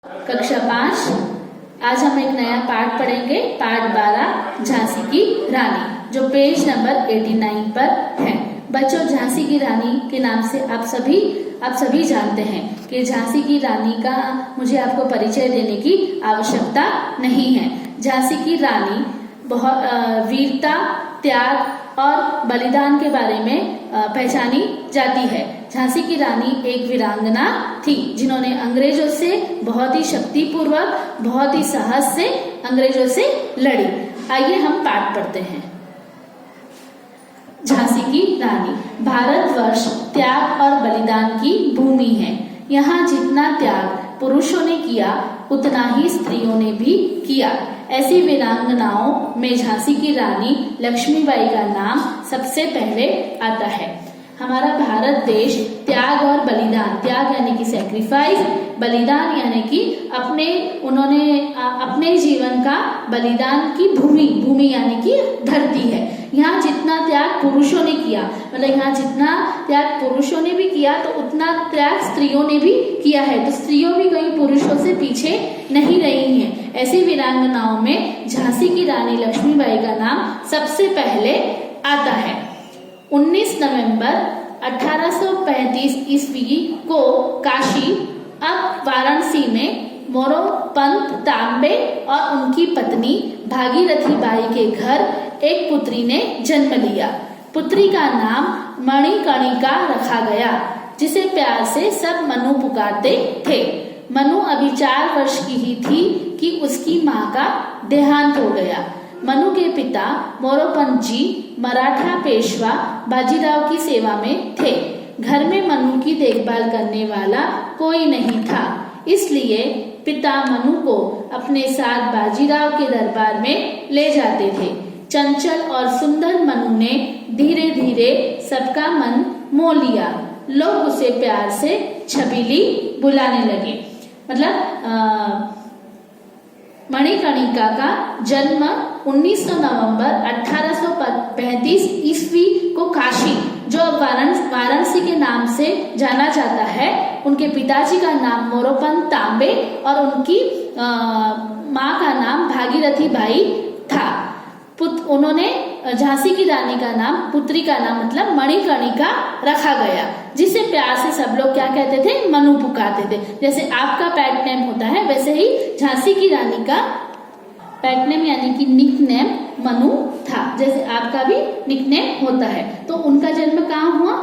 कक्षा 5। आज हम एक नया पाठ पढ़ेंगे, पाठ 12 झांसी की रानी, जो पेज नंबर 89 पर है। बच्चों, झांसी की रानी के नाम से आप सभी जानते हैं कि झांसी की रानी का मुझे आपको परिचय देने की आवश्यकता नहीं है। झांसी की रानी बहुत वीरता, त्याग और बलिदान के बारे में पहचानी जाती है। झांसी की रानी एक वीरांगना थी जिन्होंने अंग्रेजों से बहुत ही शक्तिपूर्वक, बहुत ही साहस से अंग्रेजों से लड़ी। आइए हम पाठ पढ़ते हैं। झांसी की रानी। भारतवर्ष त्याग और बलिदान की भूमि है। यहाँ जितना त्याग पुरुषों ने किया उतना ही स्त्रियों ने भी किया। ऐसी वीरांगनाओं में झांसी की रानी लक्ष्मीबाई का नाम सबसे पहले आता है। हमारा भारत देश त्याग और बलिदान, त्याग यानी कि सैक्रिफाइस, बलिदान यानी कि उन्होंने अपने जीवन का बलिदान की भूमि यानी कि धरती है। यहाँ जितना त्याग पुरुषों ने किया, मतलब यहाँ जितना त्याग पुरुषों ने भी किया तो उतना त्याग स्त्रियों ने भी किया है। तो स्त्रियों भी कहीं पुरुषों से पीछे नहीं रही हैं। ऐसी वीरांगनाओं में झांसी की रानी लक्ष्मीबाई का नाम सबसे पहले आता है। 19 नवंबर 1835 ईस्वी को काशी, अब वाराणसी में मोरोपंत तांबे और उनकी पत्नी भागीरथी बाई के घर एक पुत्री ने जन्म लिया। पुत्री का नाम मणिकर्णिका रखा गया, जिसे प्यार से सब मनु पुकारते थे। मनु अभी 4 वर्ष की ही थी कि उसकी माँ का देहांत हो गया। मनु के पिता मोरोपंत जी मराठा पेशवा बाजीराव की सेवा में थे। घर में मनु की देखभाल करने वाला कोई नहीं था, इसलिए पिता मनु को अपने साथ बाजीराव के दरबार में ले जाते थे। चंचल और सुंदर मनु ने धीरे धीरे सबका मन मोह लिया। लोग उसे प्यार से छबीली बुलाने लगे। मतलब मणिकर्णिका का जन्म 19 नवंबर 1835 ईस्वी को काशी, जो अब वाराणसी के नाम से जाना जाता है, उनके पिताजी का नाम मोरोपंत तांबे और उनकी माँ का नाम भागीरथी बाई था। उन्होंने झांसी की रानी का नाम, पुत्री का नाम मतलब मणिकर्णिका रखा गया, जिसे प्यार से सब लोग क्या कहते थे, मनु पुकारते थे। जैसे आपका पेट नेम होता है, वैसे ही झांसी की रानी का पेट नेम यानी कि निक नेम मनु था, जैसे आपका भी निक नेम होता है। तो उनका जन्म कहाँ हुआ?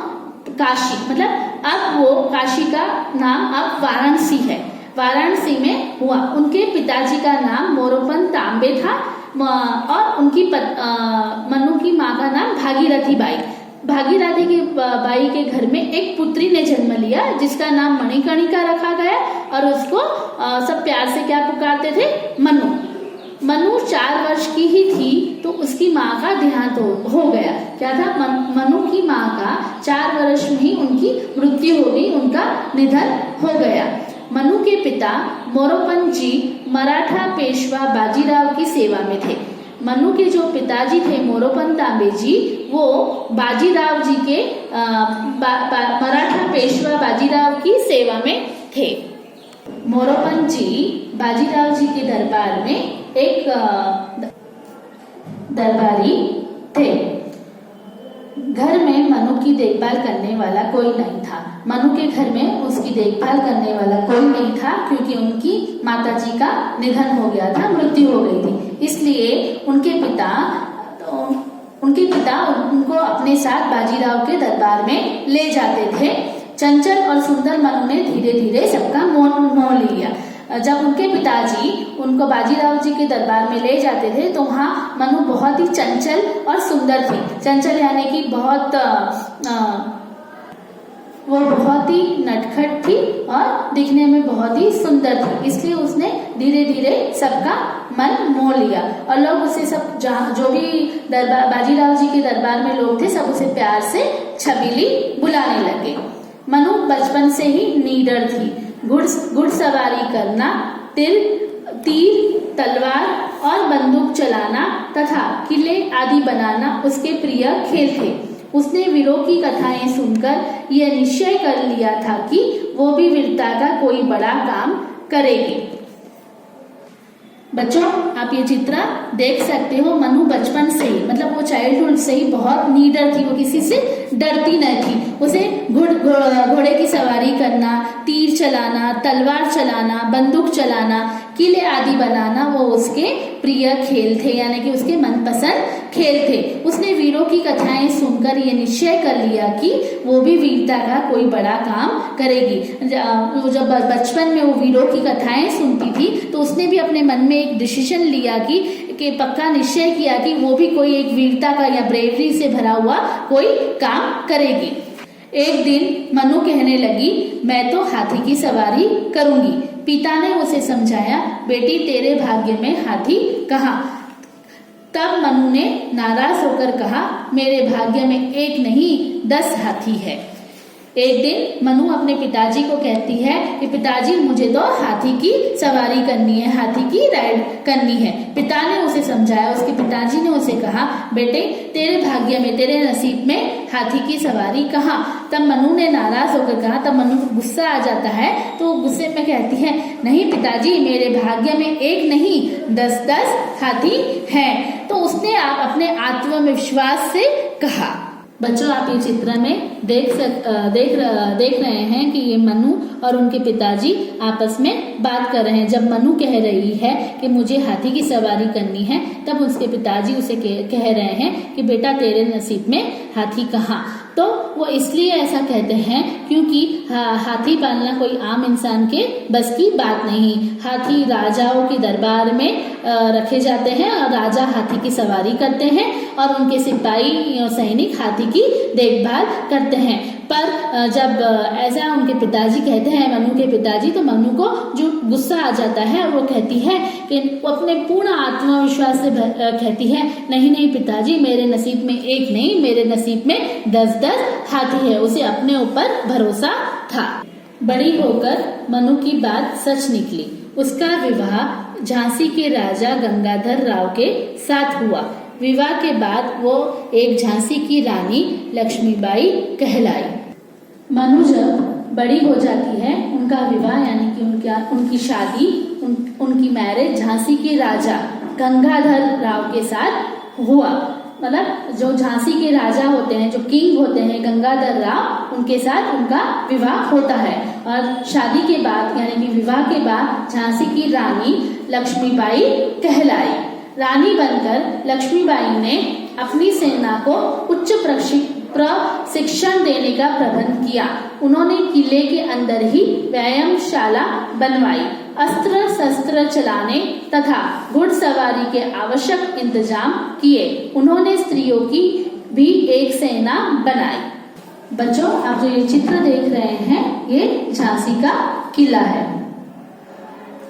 काशी, मतलब अब वो काशी का नाम अब वाराणसी है, वाराणसी में हुआ। उनके पिताजी का नाम मोरोपंत तांबे था और उनकी मनु की माँ का नाम भागीरथी बाई। भागीरथी की बाई के घर में एक पुत्री ने जन्म लिया जिसका नाम मणिकर्णिका रखा गया और उसको सब प्यार से क्या पुकारते थे? मनु। मनु 4 वर्ष की ही थी तो उसकी माँ का देहांत हो गया। क्या था? मनु की माँ का 4 वर्ष में ही उनकी मृत्यु हो गई, उनका निधन हो गया। मनु के पिता मोरोपंत जी मराठा पेशवा बाजीराव की सेवा में थे। मनु के जो पिताजी थे मोरोपंत तांबे जी, वो बाजीराव जी के मराठा पेशवा बाजीराव की सेवा में थे। मोरोपंत जी बाजीराव जी के दरबार में एक दरबारी थे। घर में मनु की देखभाल करने वाला कोई नहीं था। मनु के घर में उसकी देखभाल करने वाला कोई नहीं था क्योंकि उनकी माताजी का निधन हो गया था, मृत्यु हो गई थी। इसलिए उनके पिता उनको अपने साथ बाजीराव के दरबार में ले जाते थे। चंचल और सुंदर मनु ने धीरे धीरे सबका मोह लिया। जब उनके पिताजी उनको बाजीराव जी के दरबार में ले जाते थे तो वहाँ मनु बहुत ही चंचल और सुंदर थी। चंचल यानी कि वो बहुत ही नटखट थी और दिखने में बहुत ही सुंदर थी, इसलिए उसने धीरे धीरे सबका मन मोह लिया। और लोग उसे सब जो भी बाजीराव जी के दरबार में लोग थे, सब उसे प्यार से छबीली बुलाने लगे। मनु बचपन से ही निडर थी। घुड़सवारी करना, तीर, तलवार और बंदूक चलाना तथा किले आदि बनाना उसके प्रिय खेल थे। उसने वीरों की कथाएं सुनकर यह निश्चय कर लिया था कि वो भी वीरता का कोई बड़ा काम करेगी। बच्चों, आप ये चित्र देख सकते हो, मनु बचपन से ही, मतलब वो चाइल्डहुड से ही बहुत नीडर थी, वो किसी से डरती नहीं थी। उसे घोड़े की सवारी करना, तीर चलाना, तलवार चलाना, बंदूक चलाना, किले आदि बनाना वो उसके प्रिय खेल थे, यानी कि उसके मनपसंद खेल थे। उसने वीरों की कथाएं सुनकर ये निश्चय कर लिया कि वो भी वीरता का कोई बड़ा काम करेगी। जब बचपन में वो वीरों की कथाएं सुनती थी तो उसने भी अपने मन में एक डिसीजन लिया कि पक्का निश्चय किया कि वो भी कोई एक वीरता का या ब्रेवरी से भरा हुआ कोई काम करेगी। एक दिन मनु कहने लगी, मैं तो हाथी की सवारी करूंगी। पिता ने उसे समझाया, बेटी तेरे भाग्य में हाथी कहाँ। तब मनु ने नाराज होकर कहा, मेरे भाग्य में एक नहीं 10 हाथी है। एक दिन मनु अपने पिताजी को कहती है कि पिताजी मुझे तो हाथी की सवारी करनी है, हाथी की राइड करनी है। पिता ने उसे समझाया, उसके पिताजी ने उसे कहा, बेटे तेरे भाग्य में, तेरे नसीब में हाथी की सवारी कहाँ। तब मनु ने नाराज होकर कहा, तब मनु को गुस्सा आ जाता है तो गुस्से में कहती है, नहीं पिताजी मेरे भाग्य में एक नहीं 10 हाथी हैं। तो उसने अपने आत्मविश्वास से कहा। बच्चों, आप ये चित्र में देख रहे हैं कि ये मनु और उनके पिताजी आपस में बात कर रहे हैं। जब मनु कह रही है कि मुझे हाथी की सवारी करनी है, तब उसके पिताजी उसे कह रहे हैं कि बेटा तेरे नसीब में हाथी कहाँ। तो वो इसलिए ऐसा कहते हैं क्योंकि हाथी पालना कोई आम इंसान के बस की बात नहीं। हाथी राजाओं के दरबार में रखे जाते हैं और राजा हाथी की सवारी करते हैं और उनके सिपाही सैनिक हाथी की देखभाल करते हैं। पर जब ऐसा उनके पिताजी कहते हैं, मनु के पिताजी, तो मनु को जो गुस्सा आ जाता है और वो कहती है कि वो अपने पूर्ण आत्मविश्वास से कहती है, नहीं नहीं पिताजी मेरे नसीब में एक नहीं, मेरे नसीब में 10 हाथी है। उसे अपने ऊपर भरोसा था। बड़ी होकर मनु की बात सच निकली। उसका विवाह झांसी के राजा गंगाधर राव के साथ हुआ। विवाह के बाद वो एक झांसी की रानी लक्ष्मीबाई कहलाई। मनु जब बड़ी हो जाती है, उनका विवाह यानी कि उनकी शादी, उनकी मैरिज झांसी के राजा गंगाधर राव के साथ हुआ। मतलब जो झांसी के राजा होते हैं, जो किंग होते हैं गंगाधर राव, उनके साथ उनका विवाह होता है। और शादी के बाद यानी कि विवाह के बाद झांसी की रानी लक्ष्मीबाई कहलाई। रानी बनकर लक्ष्मीबाई ने अपनी सेना को उच्च प्रशिक्षण देने का प्रबंध किया। उन्होंने किले के अंदर ही व्यायामशाला बनवाई, अस्त्र शस्त्र चलाने तथा घुड़सवारी के आवश्यक इंतजाम किए। उन्होंने स्त्रियों की भी एक सेना बनाई। बच्चों, आप जो ये चित्र देख रहे हैं, ये झांसी का किला है।